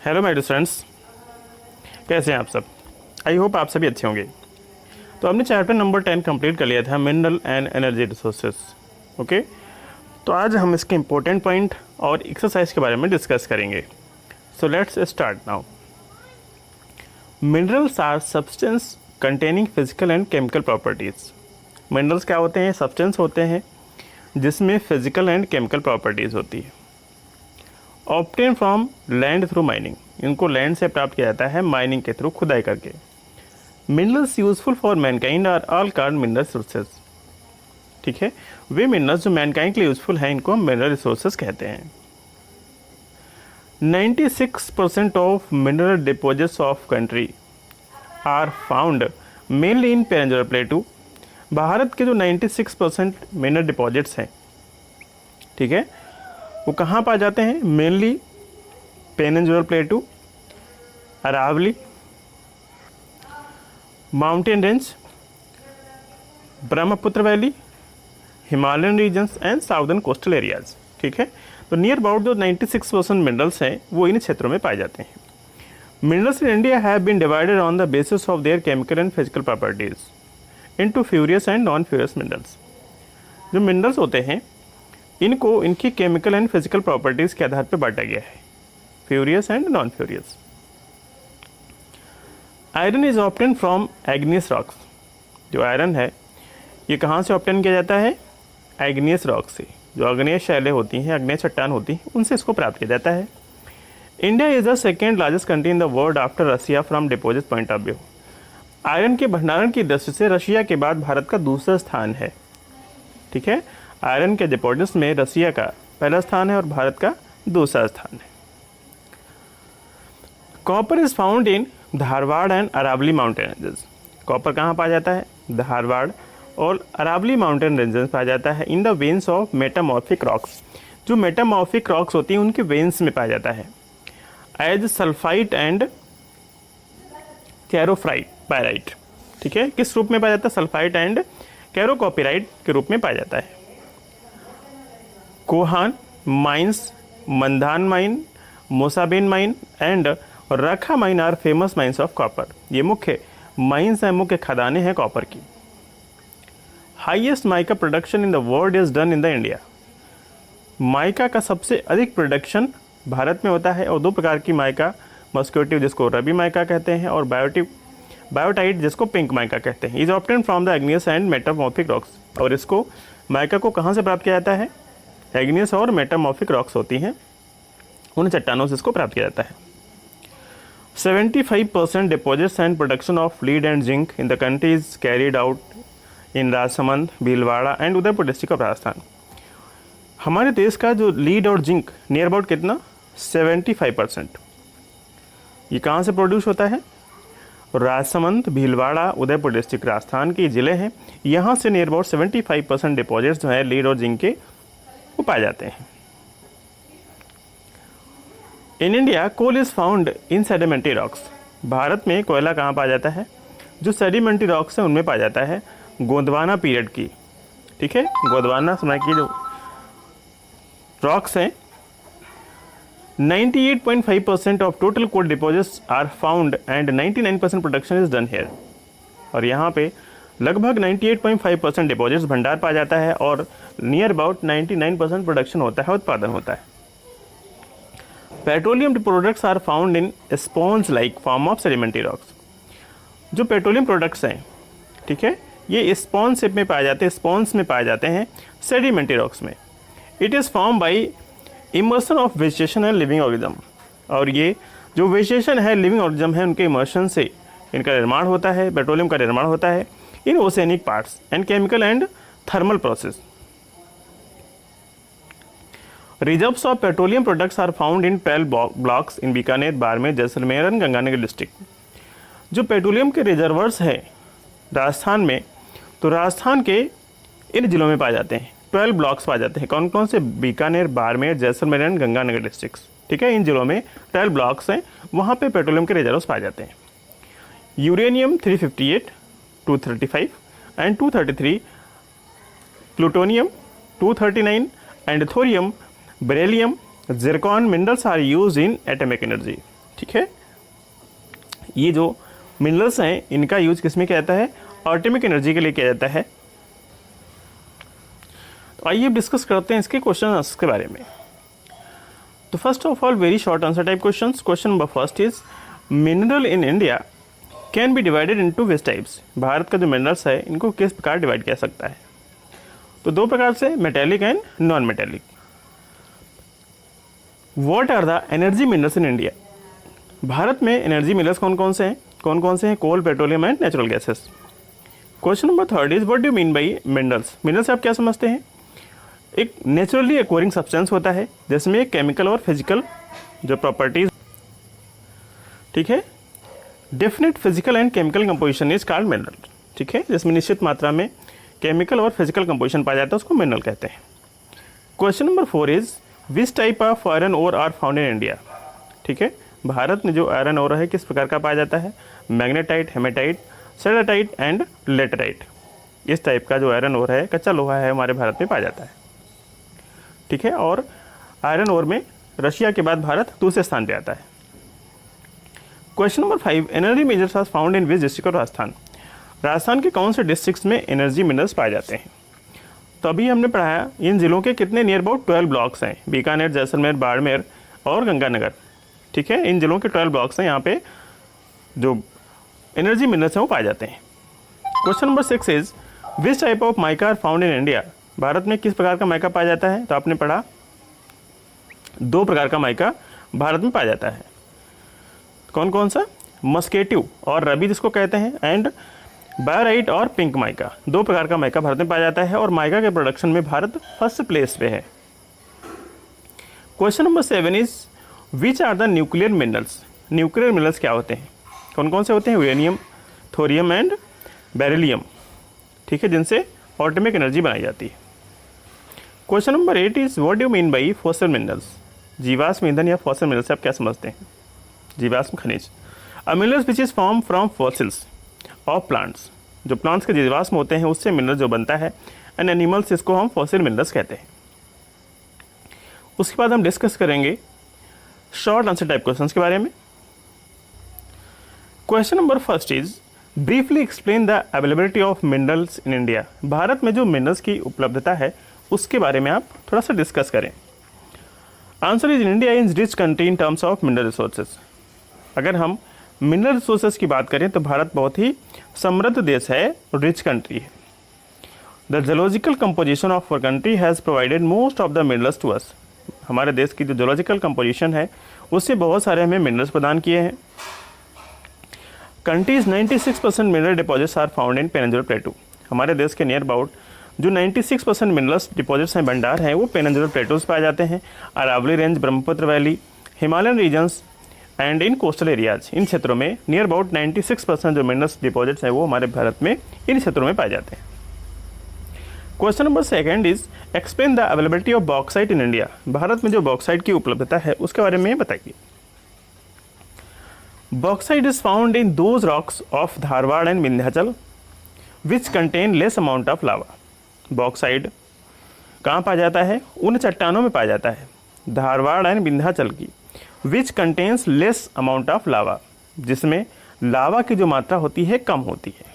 Hello my dear friends, कैसे हैं आप सब। आई होप आप सभी अच्छे होंगे। तो हमने चैप्टर नंबर 10 कंप्लीट कर लिया था, mineral and energy resources. Okay, तो आज हम इसके इम्पोर्टेंट पॉइंट और एक्सरसाइज के बारे में डिस्कस करेंगे। So let's start now. Minerals are substance containing physical and chemical properties. Minerals क्या होते हैं? सब्सटेंस होते हैं जिसमें फिजिकल एंड केमिकल प्रॉपर्टीज़ होती है। Obtain from land through mining, इनको लैंड से प्राप्त किया जाता है माइनिंग के थ्रू, खुदाई करके। Minerals useful for mankind are all called mineral resources. ठीक है, वे मिनरल्स जो मैनकाइंड के लिए यूजफुल हैं इनको हम मिनरल रिसोर्सेज कहते हैं। 96% of mineral deposits of country are found mainly in peninsular plateau. भारत के जो 96% मिनरल डिपॉजिट्स हैं, ठीक है, वो कहाँ पाए जाते हैं? Mainly peninsular plateau, Aravalli, mountain range, Brahmaputra valley, Himalayan regions and southern coastal areas. ठीक है, तो नियर अबाउट जो 96% मिनरल्स हैं वो इन क्षेत्रों में पाए जाते हैं। Minerals in India have been divided on the basis of their chemical and physical properties into ferrous and non ferrous minerals. जो मिनरल्स होते हैं इनको इनकी केमिकल एंड फिजिकल प्रॉपर्टीज़ के आधार पर बांटा गया है, ferrous and non ferrous. Iron is obtain from igneous rocks. जो आयरन है ये कहाँ से ऑब्टेन किया जाता है? एग्नियस रॉक से। जो अग्नेय शैलें होती हैं, अग्नेय चट्टान होती हैं, उनसे इसको प्राप्त किया जाता है। India is the second largest country in the world after Russia from deposit point of view. Iron के भंडारण की दृष्टि से रशिया के बाद भारत का दूसरा स्थान है। ठीक है, आयरन के डिपॉजिट्स में रसिया का पहला स्थान है और भारत का दूसरा स्थान है। Copper is found in Dharwad and Aravalli mountain ranges. Copper कहाँ पाया जाता है? धारवाड़ और अरावली माउंटेन रेंजेस पाया जाता है in the veins of metamorphic rocks. जो मेटामॉर्फिक रॉक्स होती हैं उनके वेन्स में पाया जाता है। As sulphide and chalcopyrite. ठीक है, किस रूप में पाया जाता है? सल्फाइट एंड कैरोकॉपिराइट के रूप में पाया जाता है। Kohan mines, Mandan mine, Mosabani mine and Rakha mine are famous mines of copper. ये मुख्य माइंस हैं, मुख्य खदानें हैं कॉपर की। Highest mica production in the world is done in the India. Mica का सबसे अधिक प्रोडक्शन भारत में होता है और दो प्रकार की माइका, मस्क्यूटिव जिसको रबी माइका कहते हैं और बायोटाइट जिसको पिंक माइका कहते हैं। Is obtain from the igneous and metamorphic rocks. और इसको माइका को कहाँ से प्राप्त किया जाता है? एग्नियस और मेटामॉर्फिक रॉक्स होती हैं, उन चट्टानों से इसको प्राप्त किया जाता है। 75% deposits and production of lead and zinc in the country is carried out in Rajsamand, Bhilwara and Udaipur district of Rajasthan. हमारे देश का जो लीड और जिंक नियर अबाउट कितना? 75%। ये कहाँ से प्रोड्यूस होता है? राजसमंद, भीलवाड़ा, उदयपुर डिस्ट्रिक्ट राजस्थान के ज़िले हैं। यहाँ से नियर अबाउट 75% डिपॉजिट्स जो है लीड और जिंक के वो पाए जाते हैं। In India coal is found in sedimentary rocks. भारत में कोयला कहाँ पाया जाता है? जो सेडिमेंट्री रॉक्स हैं उनमें पाया जाता है गोंदवाना पीरियड की। ठीक है, गोंदवाना समय की जो रॉक्स हैं। 98.5% of total coal deposits are found and 99% production is done here. और यहाँ पे लगभग 98.5% डिपॉजिट्स भंडार पाया जाता है और नियर अबाउट 99% प्रोडक्शन होता है, उत्पादन होता है। Petroleum products are found in sponge like form of sedimentary rocks. जो पेट्रोलियम प्रोडक्ट्स हैं, ठीक है, ये स्पॉन्ज शेप में पाए जाते हैं, स्पॉन्ज में पाए जाते हैं सेडिमेंट्री रॉक्स में। It is form by immersion of vegetation and living organism. और ये जो वेजिटेशन है, लिविंग ऑर्गेनिज्म है, उनके इमर्शन से इनका निर्माण होता है, पेट्रोलियम का निर्माण होता है in oceanic parts and chemical and thermal process. Reserves of petroleum products are found in 12 blocks in Bikaner, Barmer, Jaisalmer and Ganganagar district. जो पेट्रोलियम के रिजर्वर्स हैं राजस्थान में, तो राजस्थान के इन जिलों में पाए जाते हैं। 12 ब्लॉक्स पाए जाते हैं। कौन कौन से? Bikaner, Barmer, Jaisalmer and Ganganagar districts. ठीक है, इन जिलों में 12 ब्लॉक्स हैं, वहाँ पे पेट्रोलियम के रिजर्व्स पाए जाते हैं। Uranium 358, 235 and 233, plutonium 239 and thorium, beryllium, zircon minerals are use in atomic energy. ठीक है, ये जो मिनरल्स हैं इनका यूज किसमें किया जाता है? एटॉमिक एनर्जी के लिए किया जाता है। तो आइए डिस्कस करते हैं इसके क्वेश्चन आंसर के बारे में। तो first of all very short answer type questions. Question number first is mineral in India can be divided into which types? Bharat का जो मिनरल्स है इनको किस प्रकार डिवाइड किया सकता है? तो दो प्रकार से, metallic and non metallic. What are the energy minerals in India? Bharat में एनर्जी मिनरल्स कौन कौन से हैं? कौन कौन से हैं? Coal, petroleum and natural gases. Question number third is what do mean by minerals? Minerals से आप क्या समझते हैं? एक नेचुरली एक्वायरिंग सब्सटेंस होता है जिसमें केमिकल और फिजिकल जो प्रॉपर्टीज, ठीक है, definite physical and chemical composition is called mineral. ठीक है, जिसमें निश्चित मात्रा में केमिकल और फिजिकल कंपोजिशन पाया जाता है उसको मिनरल कहते हैं। Question number four is which type of iron ore are found in India? ठीक है, भारत में जो आयरन ओर है किस प्रकार का पाया जाता है? Magnetite, hematite, siderite and laterite. इस टाइप का जो आयरन ओर है, कच्चा लोहा है, हमारे भारत में पाया जाता है। ठीक है, और आयरन ओर में रशिया के बाद भारत दूसरे स्थान पे आता है। Question number 5 energy minerals are found in which district of Rajasthan? Rajasthan के कौन से डिस्ट्रिक्ट्स में एनर्जी मिनरल्स पाए जाते हैं? तो अभी हमने पढ़ाया इन जिलों के कितने नियर अबाउट 12 ब्लॉक्स हैं, बीकानेर, जैसलमेर, बाड़मेर और गंगानगर। ठीक है, इन जिलों के 12 ब्लॉक्स हैं, यहाँ पे जो एनर्जी मिनरल्स हैं वो पाए जाते हैं। Question number 6 is which type of mica are found in India? Bharat में किस प्रकार का माइका पाया जाता है? तो आपने पढ़ा दो प्रकार का माइका भारत में पाया जाता है। कौन कौन सा? मस्केटिव और रबी जिसको कहते हैं, एंड बायोराइट और पिंक माइका। दो प्रकार का माइका भारत में पाया जाता है और माइका के प्रोडक्शन में भारत फर्स्ट प्लेस पे है। Question number 7 is which are the nuclear minerals? Nuclear minerals क्या होते हैं? कौन कौन से होते हैं? Uranium, thorium and beryllium. ठीक है, जिनसे एटॉमिक एनर्जी बनाई जाती है। Question number 8 is what do you mean by fossil minerals? जीवाश्म ईंधन या फॉसिल मिनरल्स से आप क्या समझते हैं? जीवाश्म खनिज। A minerals which is form from fossils of plants. जो प्लांट्स के जीवाश्म होते हैं उससे मिनरल जो बनता है, एंड एनिमल्स, इसको हम फॉसिल मिनरल्स कहते हैं। उसके बाद हम डिस्कस करेंगे शॉर्ट आंसर टाइप क्वेश्चंस के बारे में। Question number first is briefly explain the availability of minerals in India. Bharat में जो मिनरल्स की उपलब्धता है उसके बारे में आप थोड़ा सा डिस्कस करें। Answer is India is rich country in terms of mineral resources. अगर हम मिनरल रिसोर्सेज की बात करें तो भारत बहुत ही समृद्ध देश है, रिच कंट्री है। The geological composition of our country has provided most of the minerals to us. हमारे देश की जो जियोलॉजिकल कंपोजिशन है उससे बहुत सारे हमें मिनरल्स प्रदान किए हैं। Country's 96% mineral deposits are found in peninsular plateau. हमारे देश के नियर अबाउट जो 96% मिनरल्स डिपॉजिट्स हैं, भंडार हैं, वो पेनिनसुलर प्लेटूज पाए जाते हैं। Aravalli range, Brahmaputra valley, Himalayan regions and in coastal areas, इन क्षेत्रों में नियर अबाउट 96% जो मिनरल्स डिपॉजिट्स हैं वो हमारे भारत में इन क्षेत्रों में पाए जाते हैं। Question number 2 is explain the availability of bauxite in India. Bharat में जो बॉक्साइट की उपलब्धता है उसके बारे में बताइए। Bauxite is found in those rocks of Dharwad and Vindhyachal which contain less amount of lava. Bauxite कहाँ पाया जाता है? उन चट्टानों में पाया जाता है धारवाड़ एंड विंध्याचल की, which contains less amount of lava, जिसमें लावा की जो मात्रा होती है कम होती है।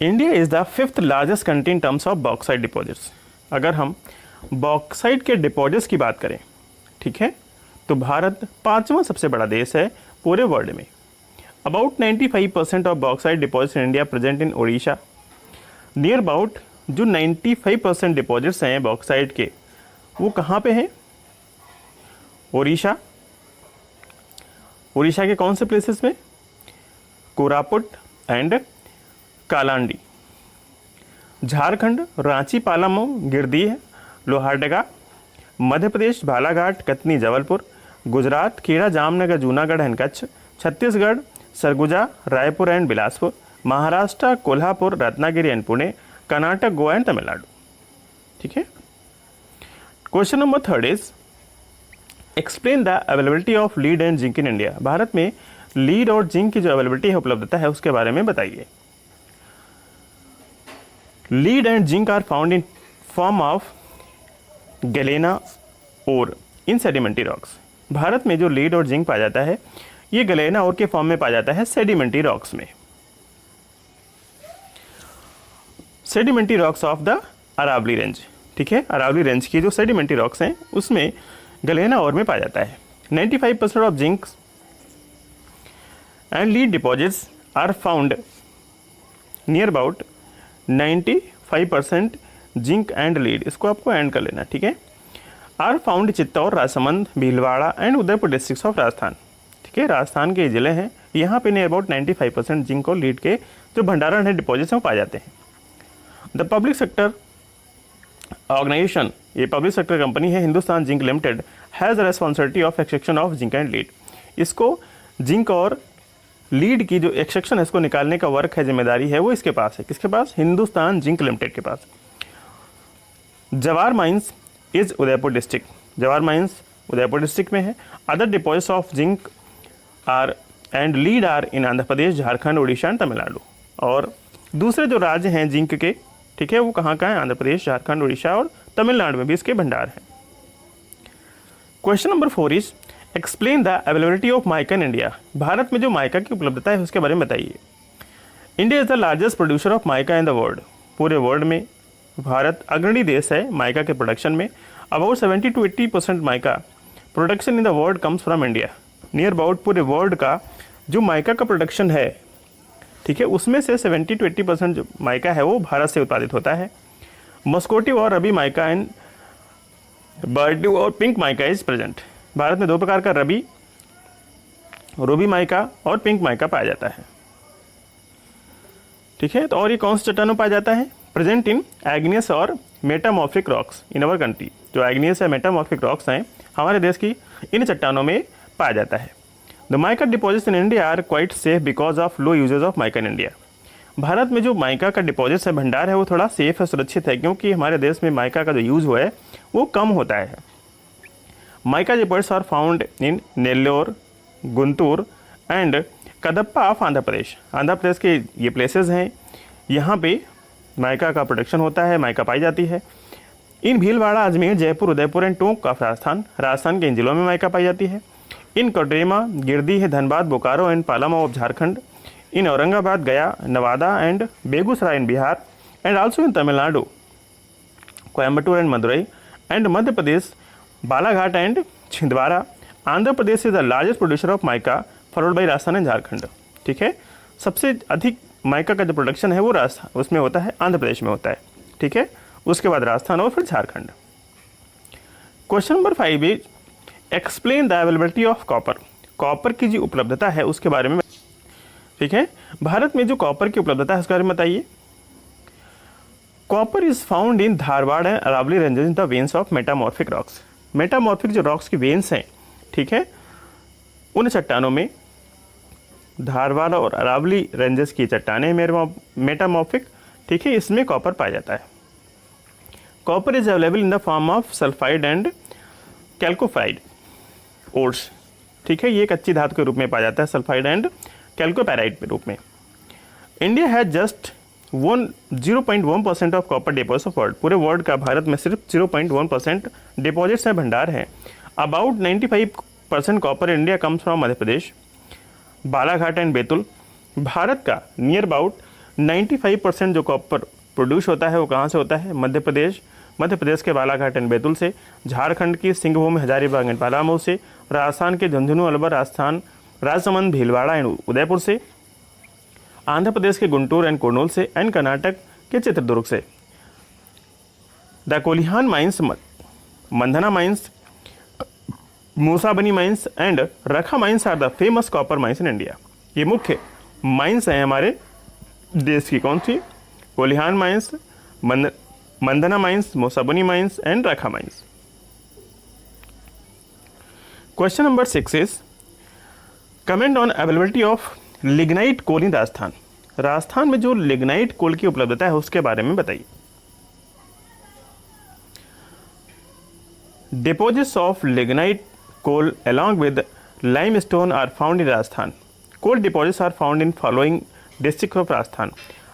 India is the 5th largest country in terms of bauxite deposits. अगर हम बॉक्साइट के डिपॉजिट्स की बात करें, ठीक है, तो भारत 5वां सबसे बड़ा देश है पूरे वर्ल्ड में। About 95% of bauxite deposits in India present in Odisha. Near about जो 95% डिपॉजिट्स हैं बॉक्साइट के वो कहाँ पे हैं? ओडिशा। ओडिशा के कौन से प्लेसेस में? Koraput and Kalahandi. Jharkhand Ranchi, Palamu, Giridih, Lohardaga. Madhya Pradesh Balaghat, Katni, Jabalpur. Gujarat Kheda, Jamnagar, Junagadh and Kutch. Chhattisgarh Surguja, Raipur and Bilaspur. Maharashtra Kolhapur, Ratnagiri and Pune. Karnataka, Goa and Tamil Nadu. ठीक है। Question number 3 is explain the availability of lead and zinc in India. Bharat में लीड और जिंक की जो अवेलेबिलिटी है, उपलब्धता है, उसके बारे में बताइए। Lead and zinc are found in form of galena और इन सेडिमेंट्री रॉक्स। भारत में जो लीड और जिंक पाया जाता है ये गलेना और के फॉर्म में पाया जाता है सेडिमेंट्री रॉक्स में, sedimentary rocks of the Aravalli range. ठीक है, अरावली रेंज की जो सेडिमेंट्री रॉक्स हैं उसमें गलेना और में पाया जाता है। 95% of zinc and lead deposits are found near about 95% zinc and lead, इसको आपको एंड कर लेना। ठीक है, are found Chittor, Rajsamand, Bhilwara and Udaipur district of Rajasthan. ठीक है, राजस्थान के जिले हैं, यहाँ पे नियर अबाउट 95% जिंक और लीड के जो भंडारण है डिपॉजिट्स हैं वो पाए जाते हैं। द पब्लिक सेक्टर ऑर्गेनाइजेशन, ये पब्लिक सेक्टर कंपनी है Hindustan zinc limited, has responsibility of extraction of zinc and lead. इसको जिंक और लीड की जो एक्सट्रैक्शन है इसको निकालने का वर्क है, जिम्मेदारी है वो इसके पास है। किसके पास? हिंदुस्तान जिंक लिमिटेड के पास। Zawar mines is Udaipur district, Zawar mines Udaipur district में है। Other deposits of zinc are and lead are in Andhra Pradesh, Jharkhand, Orissa and Tamil Nadu. और दूसरे जो राज्य हैं जिंक के, ठीक है, वो कहाँ कहाँ हैं? आंध्र प्रदेश, झारखंड, उड़ीसा और तमिलनाडु में भी इसके भंडार हैं। Question number 4 is explain the availability of mica in India. Bharat में जो माइका की उपलब्धता है उसके बारे में बताइए। India is the largest producer of mica in the world, पूरे वर्ल्ड में भारत अग्रणी देश है माइका के प्रोडक्शन में। About 70 to 80% mica production in the world comes from India. Near about पूरे वर्ल्ड का जो माइका का प्रोडक्शन है, ठीक है, उसमें से 70 to 80% जो माइका है वो भारत से उत्पादित होता है। मस्कोटिव और रबी माइका एंड बर्ड्यू और pink mica is present. Bharat में दो प्रकार का रबी, रूबी माइका और पिंक माइका पाया जाता है। ठीक है, तो और ये कौन से चट्टानों पाया जाता है? प्रेजेंट इन एग्नियस और metamorphic rocks in our country. जो एग्नियस या मेटामॉर्फिक रॉक्स हैं हमारे देश की इन चट्टानों में पाया जाता है। The mica deposits in India are quite safe because of low usages of mica in India. Bharat में जो माइका का डिपॉजिट्स है, भंडार है, वो थोड़ा सेफ है, सुरक्षित है, क्योंकि हमारे देश में माइका का जो यूज़ हुआ है वो कम होता है। Mica deposits are found in Nellore, Guntur and Kadapa of Andhra Pradesh. Andhra Pradesh के ये प्लेसेस हैं, यहाँ पे माइका का प्रोडक्शन होता है, माइका पाई जाती है। इन भीलवाड़ा, अजमेर, जयपुर, उदयपुर एंड टोंक ऑफ राजस्थान, राजस्थान के इन जिलों में माइका पाई जाती है। इन कोडरमा, गिरदी, धनबाद, बोकारो एंड पालामा ऑफ झारखंड, इन औरंगाबाद, गया, Nawada and Begusarai in Bihar and also in Tamil Nadu, Coimbatore and Madurai and Madhya Pradesh, Balaghat and Chhindwara. Andhra Pradesh is the largest producer of mica followed by Rajasthan and Jharkhand. ठीक है, सबसे अधिक माइका का जो प्रोडक्शन है वो राजस्थान उसमें होता है, आंध्र प्रदेश में होता है। ठीक है, उसके बाद राजस्थान और फिर Jharkhand. Question number 5 is explain the availability of copper. Copper की जो उपलब्धता है उसके बारे में। ठीक है, भारत में जो कॉपर की उपलब्धता है उसके बारे में बताइए। Copper is found in Dharwad and Aravalli ranges in the veins of metamorphic rocks. Metamorphic जो रॉक्स की वेन्स हैं, ठीक है, उन चट्टानों में धारवाड़ और अरावली रेंजेस की चट्टानें मेटामॉर्फिक, ठीक है, इसमें कॉपर पाया जाता है। Copper is available in the form of sulphide and chalcopyrite ores. ठीक है, ये एक अच्छी धातु के रूप में पाया जाता है, सल्फाइड एंड कैल्कोपैराइड के रूप में। India has just 0.1% of copper deposits of world. पूरे वर्ल्ड का भारत में सिर्फ 0.1% डिपॉजिट्स हैं, भंडार हैं। About 95% copper India comes from Madhya Pradesh, Balaghat and Betul. Bharat का नियर अबाउट 95% जो कॉपर प्रोड्यूस होता है वो कहाँ से होता है? मध्य प्रदेश, मध्य प्रदेश के बालाघाट एंड बैतूल से, झारखंड की सिंहभूम, हजारीबाग एंड पलामू से, राजस्थान के झुंझुनू, अलवर, राजस्थान, राजसमंद, भीलवाड़ा एंड उदयपुर से, आंध्र प्रदेश के गुंटूर एंड कुर्नूल से एंड कर्नाटक के चित्रदुर्ग से। The Kolihan mines, Mandhana mines, Mosabani mines and Rakha mines are the famous copper mines in India. ये मुख्य माइंस हैं हमारे देश की। कौन सी? Kolihan mines, Mandhana mines, Mosabani mines and Rakha mines. Question number 6 is comment on availability of lignite coal in Rajasthan. Rajasthan में जो लिग्नाइट कोल की उपलब्धता है उसके बारे में बताइए। Deposits of lignite coal along with limestone are found in Rajasthan. Coal deposits are found in following districts of Rajasthan.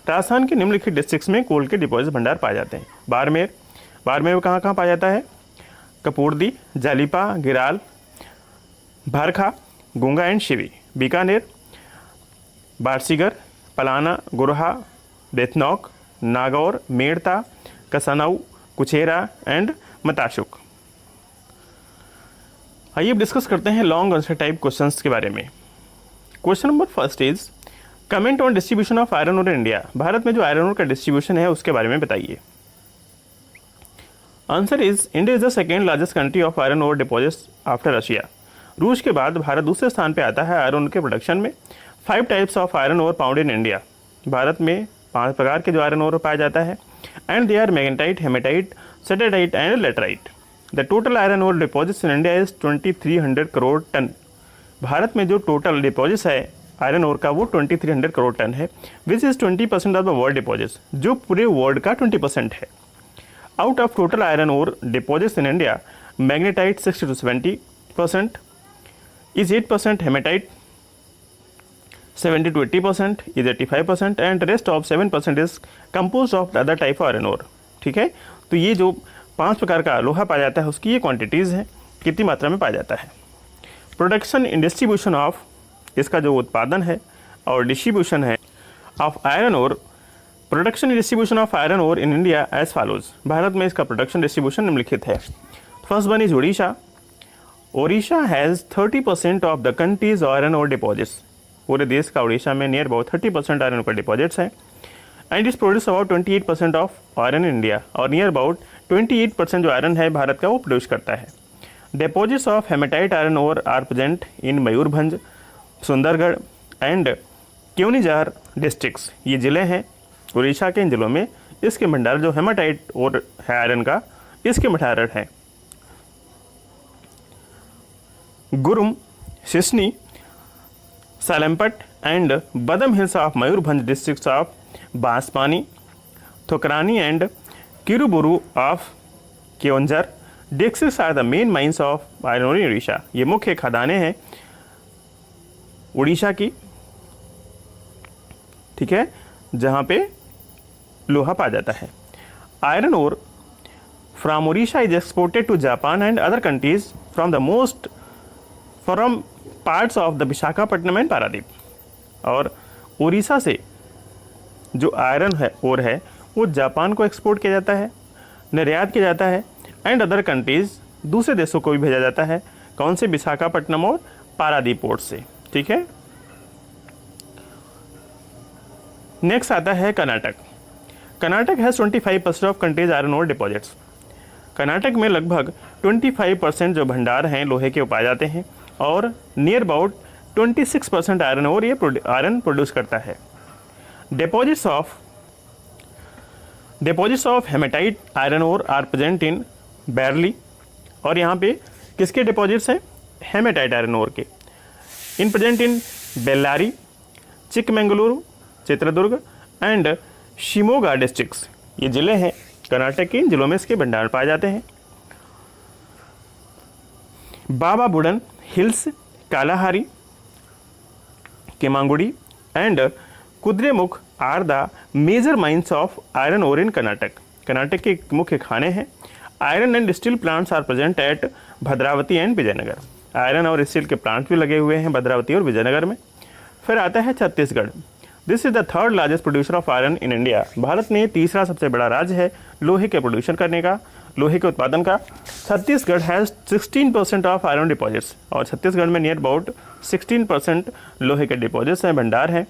Rajasthan के निम्नलिखित डिस्ट्रिक्ट्स में कोल के डिपॉजिट भंडार पाए जाते हैं। बाड़मेर, बाड़मेर में कहाँ कहाँ पाया जाता है? Kapurdi, Jalipa, Giral, Bharkha, Gunga and Shivi, Bikaner, Barsigar, Palana, Gurha, Betnauk, Nagaur, Merta, Kasnau, Kuchera and Matasukh. आइए अब डिस्कस करते हैं लॉन्ग आंसर टाइप क्वेश्चंस के बारे में। Question number first is comment on distribution of iron ore in India. Bharat में जो आयरन ओर का डिस्ट्रीब्यूशन है उसके बारे में बताइए। Answer is India is the second largest country of iron ore deposits after Russia. रूस के बाद भारत दूसरे स्थान पर आता है आयरन ओर के प्रोडक्शन में। 5 types of iron ore found in India. Bharat में 5 प्रकार के जो आयरन ओर पाया जाता है and they are magnetite, hematite, siderite and laterite. The total iron ore deposits in India is 2300 crore ton. भारत में जो टोटल डिपॉजिट्स है आयरन ओर का वो 2300 करोड़ टन है, which is 20% of the world deposits, जो पूरे वर्ल्ड का 20% है। Out of total iron ore deposits in India, magnetite 60 to 70% is 8%, hematite 70 to 80% is 85% and rest of 7% is compose of other type of iron ore. ठीक है, तो ये जो 5 प्रकार का लोहा पाया जाता है उसकी ये क्वांटिटीज़ हैं, कितनी मात्रा में पाया जाता है। प्रोडक्शन इन डिस्ट्रीब्यूशन ऑफ, इसका जो उत्पादन है और डिस्ट्रीब्यूशन है of iron ore, production in distribution of iron ore in India as follows. भारत में इसका प्रोडक्शन डिस्ट्रीब्यूशन निम्नलिखित है। First one is Orissa. Odisha has 30% of the country's iron ore deposits. पूरे देश का उड़ीसा में नियर अबाउट 30% आयरन ओर का डिपॉजिट्स हैं एंड इस produce about 28% of iron in India, और नियर अबाउट 28% जो आयरन है भारत का वो प्रोड्यूस करता है। Deposits of hematite iron ore are present in Mayurbhanj, Sundargarh and Keonjhar districts. ये ज़िले हैं उड़ीसा के, इन जिलों में इसके भंडार जो हेमाटाइट और है आयरन का, इसके भंडारण हैं। Gorumahisani, Sulaipat and Badam hills of Mayurbhanj districts of Banspani, Thakurani and Kiriburu of Keonjhar districts are the main mines of iron ore in Orissa. ये मुख्य खदानें हैं उड़ीसा की, ठीक है, जहाँ पे लोहा पाया जाता है। Iron ore from Orissa is exported to Japan and other countries from parts of the Visakhapatnam and Paradip. और उड़ीसा से जो आयरन है ओर है वो जापान को एक्सपोर्ट किया जाता है, निर्यात किया जाता है एंड अदर कंट्रीज, दूसरे देशों को भी भेजा जाता है। कौन से? विशाखापट्टनम और पारादीप पोर्ट से। ठीक है, नेक्स्ट आता है Karnataka. Karnataka has 25% of country's iron ore deposits. Karnataka में लगभग 25% जो भंडार हैं लोहे के पाए जाते हैं और नियर अबाउट 26% आयरन ओर ये आयरन प्रोड्यूस करता है। Deposits of hematite iron ore are present in बैरली, और यहाँ पे किसके डिपॉजिट्स हैं? हेमेटाइट आयरन ओर के। In present in Bellary, Chikmagaluru, Chitradurga and Shimoga districts. ये ज़िले हैं कर्नाटक के, इन जिलों में इसके भंडार पाए जाते हैं। Baba Budan hills, Kalahari, Kemmangundi and Kudremukh are the major mines of iron ore in Karnataka. Karnataka के मुख्य खाने हैं। Iron and steel plants are present at Bhadravati and Vijayanagar. Iron और स्टील के प्लांट भी लगे हुए हैं भद्रावती और विजयनगर में। फिर आता है Chhattisgarh. This is the third largest producer of iron in India. Bharat में तीसरा सबसे बड़ा राज्य है लोहे के प्रोड्यूशन करने का, लोहे के उत्पादन का। Chhattisgarh has 16% of iron deposits, और छत्तीसगढ़ में नियर अबाउट 16% लोहे के डिपॉजिट्स हैं, भंडार हैं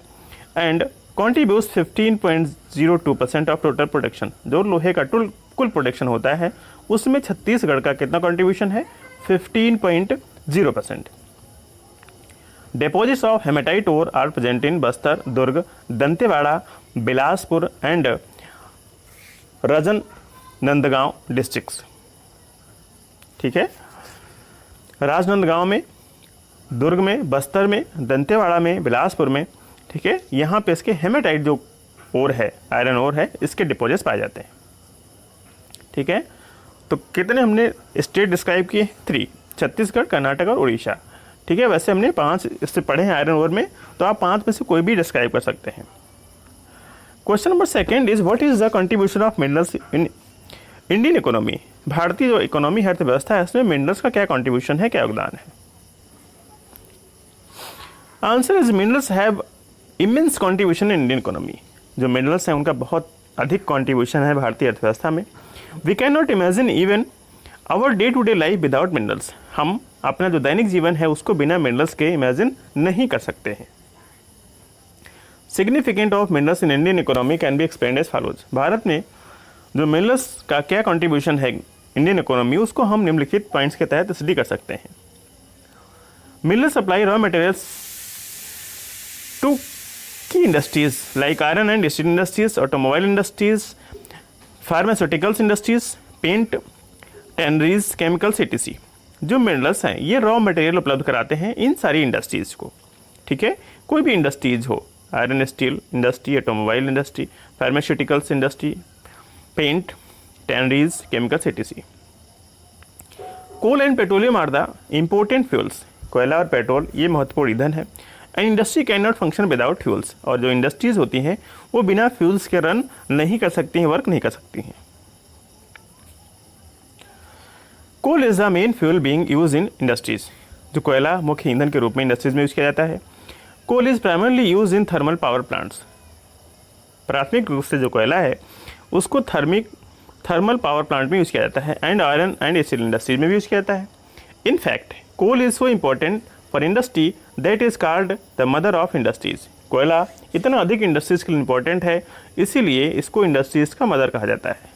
and contributes 15.02% of total production. जो लोहे का कुल प्रोडक्शन होता है उसमें छत्तीसगढ़ का कितना कॉन्ट्रीब्यूशन है? 15.0%। Deposits of hematite ore are present in Bastar, Durg, Dantewada, Bilaspur and Rajnandgaon districts. ठीक है, राजनांदगांव में, दुर्ग में, बस्तर में, दंतेवाड़ा में, बिलासपुर में, ठीक है, यहाँ पे इसके हेमेटाइट जो ओर है, आयरन ओर है, इसके डिपॉजिट्स पाए जाते हैं। ठीक है, तो कितने हमने स्टेट डिस्क्राइब किए? 3, छत्तीसगढ़, कर्नाटक और उड़ीसा। ठीक है, वैसे हमने 5 इससे पढ़े हैं आयरन ओर में, तो आप 5 में से कोई भी डिस्क्राइब कर सकते हैं। Question number second is what is the contribution of minerals in Indian economy. भारतीय जो इकोनॉमी है, अर्थव्यवस्था है, उसमें मिनरल्स का क्या कंट्रीब्यूशन है, क्या योगदान है? Answer is minerals have immense contribution in Indian economy. जो मिनरल्स हैं उनका बहुत अधिक कॉन्ट्रीब्यूशन है भारतीय अर्थव्यवस्था में। We can not imagine even our day to day life without minerals. हम अपना जो दैनिक जीवन है उसको बिना मिनरल्स के इमेजिन नहीं कर सकते हैं। Significant of minerals in Indian economy can be explained as follows. भारत में जो मिनरल्स का क्या कंट्रीब्यूशन है इंडियन इकोनॉमी, उसको हम निम्नलिखित पॉइंट्स के तहत स्टडी कर सकते हैं। Mineral supply raw materials to की industries like iron and steel industries, automobile industries, pharmaceuticals industries, paint, tanneries, chemicals etc। जो मिनरल्स हैं ये रॉ मटेरियल उपलब्ध कराते हैं इन सारी इंडस्ट्रीज को। ठीक है, कोई भी इंडस्ट्रीज हो, iron steel industry, automobile industry, pharmaceuticals industry, paint, tanneries, chemicals etc। Coal and petroleum are the important fuels. कोयला और पेट्रोल ये महत्वपूर्ण ईंधन है। And industry can not function without fuels. और जो इंडस्ट्रीज होती हैं वो बिना फ्यूल्स के रन नहीं कर सकती हैं, वर्क नहीं कर सकती हैं। Coal is the main fuel being use in industries. जो कोयला मुख्य ईंधन के रूप में इंडस्ट्रीज में यूज किया जाता है। Coal is primarily use in thermal power plants. प्राथमिक रूप से जो कोयला है उसको थर्मल पावर प्लांट में यूज किया जाता है। And iron and steel industries में भी यूज किया जाता है। In fact coal is so important for industry that is called the mother of industries. कोयला इतना अधिक इंडस्ट्रीज के लिए इंपॉर्टेंट है, इसीलिए इसको इंडस्ट्रीज का मदर कहा जाता है।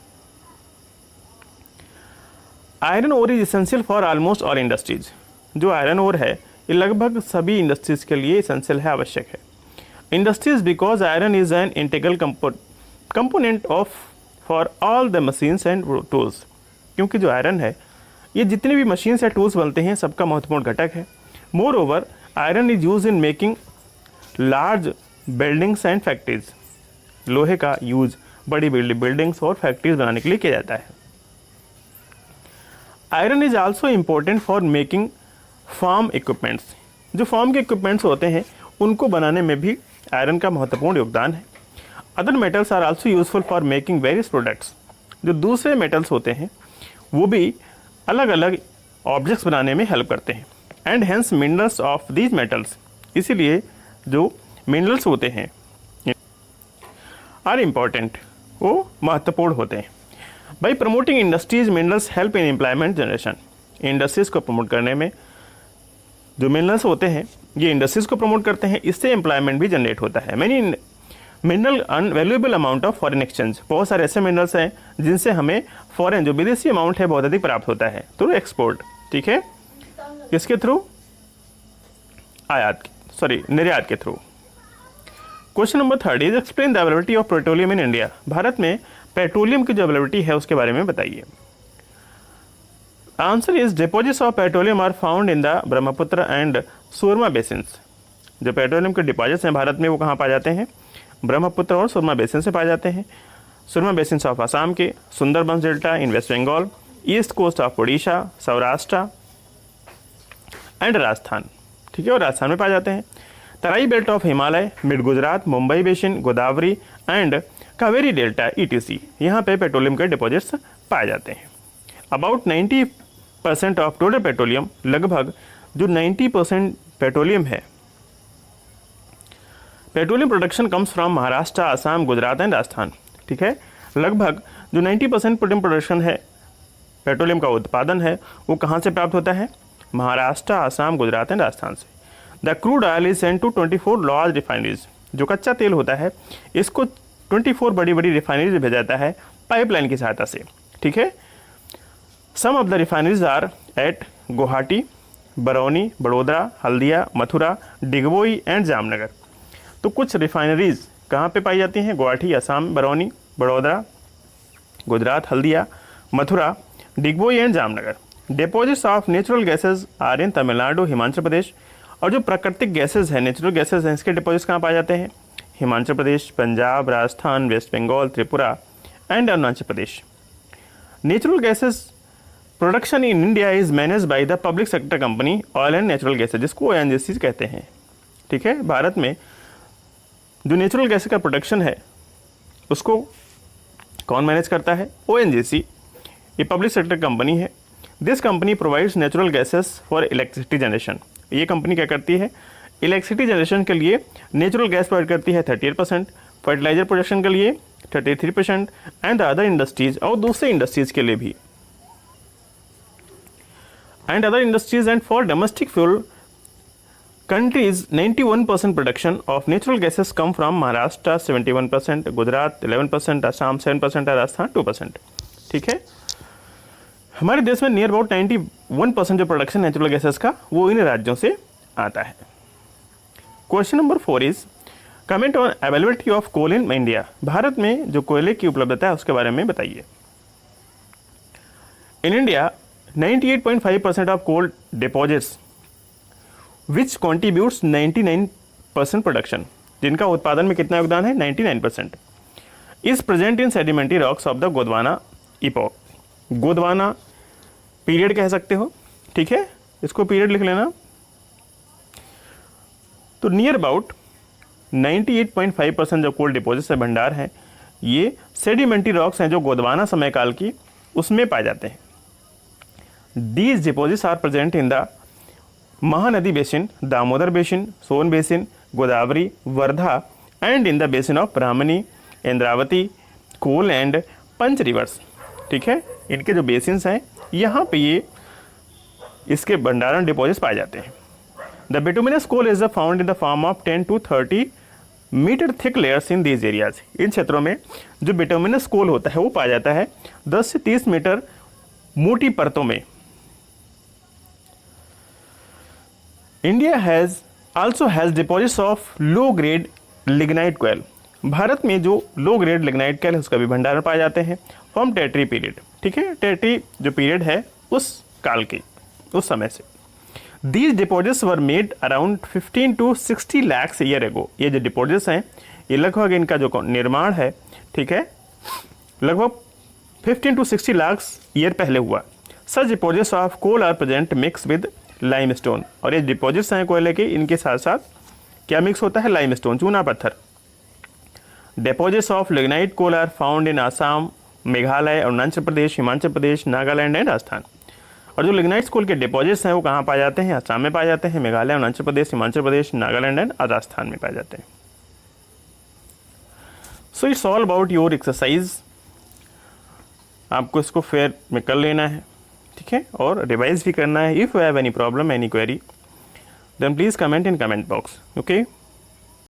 Iron ore is essential for almost all industries. जो आयरन ओर है ये लगभग सभी इंडस्ट्रीज के लिए एसेंशियल है, आवश्यक है। Industries because iron is an integral component of for all the machines and tools. क्योंकि जो आयरन है ये जितने भी मशीन्स या टूल्स बनते हैं सबका महत्वपूर्ण घटक है। More over iron is use in making large buildings and factories. लोहे का यूज बड़ी बिल्डिंग्स और फैक्ट्रीज बनाने के लिए किया जाता है। Iron is also important for making farm equipments. जो फार्म के इक्विपमेंट्स होते हैं उनको बनाने में भी आयरन का महत्वपूर्ण योगदान है। Other metals are also useful for making various products. जो दूसरे मेटल्स होते हैं वो भी अलग अलग ऑब्जेक्ट्स बनाने में हेल्प करते हैं। And hence minerals of these metals, इसीलिए जो मिनरल्स होते हैं आर इम्पॉर्टेंट, वो महत्वपूर्ण होते हैं। By promoting industries minerals help in employment generation. Industries को प्रमोट करने में जो मिनरल्स होते हैं ये इंडस्ट्रीज को प्रमोट करते हैं, इससे एम्प्लॉयमेंट भी जनरेट होता है। Many mineral earn valuable amount of foreign exchange. बहुत सारे ऐसे मिनरल्स हैं जिनसे हमें फॉरेन जो विदेशी अमाउंट है बहुत अधिक प्राप्त होता है थ्रू एक्सपोर्ट। ठीक है, किसके थ्रू? निर्यात के through. Question number 3 is explain the availability of petroleum in India. Bharat में पेट्रोलियम की जो अवेलेबिलिटी है उसके बारे में बताइए। Answer is deposits of petroleum are found in the Brahmaputra and Surma basins. जो पेट्रोलियम के डिपॉजिट्स हैं भारत में वो कहाँ पाए जाते हैं? ब्रह्मपुत्र और सुरमा बेसिन से पाए जाते हैं। सुरमा बेसिन ऑफ आसाम के, Sundarbans delta in West Bengal, east coast of Odisha, Saurashtra and Rajasthan. ठीक है, और राजस्थान में पाए जाते हैं। Terai belt of Himalaya, mid Gujarat, Mumbai basin, Godavari and Kaveri delta etc। यहाँ पे पेट्रोलियम के डिपॉजिट्स पाए जाते हैं। अबाउट 90% ऑफ टोटल पेट्रोलियम, लगभग जो 90% पेट्रोलियम है, petroleum production comes from Maharashtra, Assam, Gujarat and Rajasthan. ठीक है, लगभग जो 90% पेट्रोलियम प्रोडक्शन है, पेट्रोलियम का उत्पादन है, वो कहाँ से प्राप्त होता है? महाराष्ट्र, आसाम, गुजरात एंड राजस्थान से। The crude oil is sent to 24 large refineries. जो कच्चा तेल होता है इसको 24 बड़ी बड़ी रिफाइनरीज में भेजा जाता है पाइपलाइन की सहायता से। ठीक है, some of the refineries are at Guwahati, Barauni, Vadodara, Haldia, Mathura, Digboi and Jamnagar. तो कुछ रिफाइनरीज कहाँ पे पाई जाती हैं? Guwahati, Assam, Barauni, Vadodara, Gujarat, Haldia, Mathura, Digboi and Jamnagar. Deposits of natural gases are in Tamil Nadu, Himachal Pradesh. और जो प्राकृतिक गैसेज हैं, नेचुरल गैसेज हैं, इसके डिपॉजिट्स कहाँ पाए जाते हैं? Himachal Pradesh, Punjab, Rajasthan, West Bengal, Tripura and Arunachal Pradesh. Natural gases production in India is manage by the public sector company oil and natural gases, जिसको ONGC कहते हैं। ठीक है, भारत में जो नेचुरल गैस का प्रोडक्शन है उसको कौन मैनेज करता है? ONGC। ये पब्लिक सेक्टर कंपनी है। This company provides natural gases for electricity generation. ये कंपनी क्या करती है? इलेक्ट्रिसिटी जनरेशन के लिए नेचुरल गैस प्रोवाइड करती है 38%, फर्टिलाइजर प्रोडक्शन के लिए 33% एंड अदर इंडस्ट्रीज, और दूसरे इंडस्ट्रीज के लिए भी, and other industries and for domestic fuel countries 91% production of natural gases come from Maharashtra 71%, Gujarat 11%, Assam 7%, Rajasthan 2%। ठीक है, हमारे देश में नियर अबाउट 91% जो प्रोडक्शन नेचुरल गैसेस का वो इन राज्यों से आता है। Question number 4 is comment on availability of coal in India. Bharat में जो कोयले की उपलब्धता है उसके बारे में बताइए। In India 98.5% of coal deposits which contributes 99% production, जिनका उत्पादन में कितना योगदान है 99%, is present in sedimentary rocks of the Gondwana epoch. Gondwana period कह सकते हो, ठीक है, इसको पीरियड लिख लेना। तो नियर अबाउट 98.5% जो कोल डिपॉजिट से भंडार हैं ये सेडिमेंट्री रॉक्स हैं जो गोंडवाना समय काल की उसमें पाए जाते हैं। These deposits are present in the Mahanadi basin, Damodar basin, Son basin, Godavari, Wardha and in the basin of Brahmani, Indravati, Koel and Pench rivers. ठीक है, इनके जो बेसिन्स हैं यहाँ पे ये इसके भंडारण डिपॉजिट्स पाए जाते हैं। The bituminous coal is found in the form of 10 to 30 meter thick layers in these areas. इन क्षेत्रों में जो बिटुमिनस कोल होता है वो पाया जाता है 10 से 30 मीटर मोटी परतों में। India has also has deposits of low grade lignite कोयल। भारत में जो लो ग्रेड लिग्नाइट कोयल है उसका भी भंडारण पाए जाते हैं फ्रॉम टेट्री पीरियड। ठीक है, टेट्री जो पीरियड है उस काल के, उस समय से। These deposits were made around 15 to 60 lakhs year ago. ये जो डिपॉजिट्स हैं ये लगभग इनका जो निर्माण है, ठीक है, लगभग 15 to 60 lakhs ईयर पहले हुआ। Such deposits of coal are present mix with limestone. और ये डिपॉजिट्स हैं कोयले के, इनके साथ साथ क्या मिक्स होता है, लाइमस्टोन, चूना पत्थर। Deposits of lignite coal are found in Assam, Meghalaya, Arunachal Pradesh, Himachal Pradesh, Nagaland and Rajasthan. और जो लिग्नाइट कोल के डिपॉजिट्स हैं वो कहाँ पाए जाते हैं, आसाम में पाए जाते हैं, मेघालय, अरुणाचल प्रदेश, हिमाचल प्रदेश, नागालैंड एंड राजस्थान में पाए जाते हैं। So it's all about your exercise. आपको इसको फेयर में कर लेना है, ठीक है, और रिवाइज भी करना है। If you have any problem, any query, then please comment in comment box. Okay.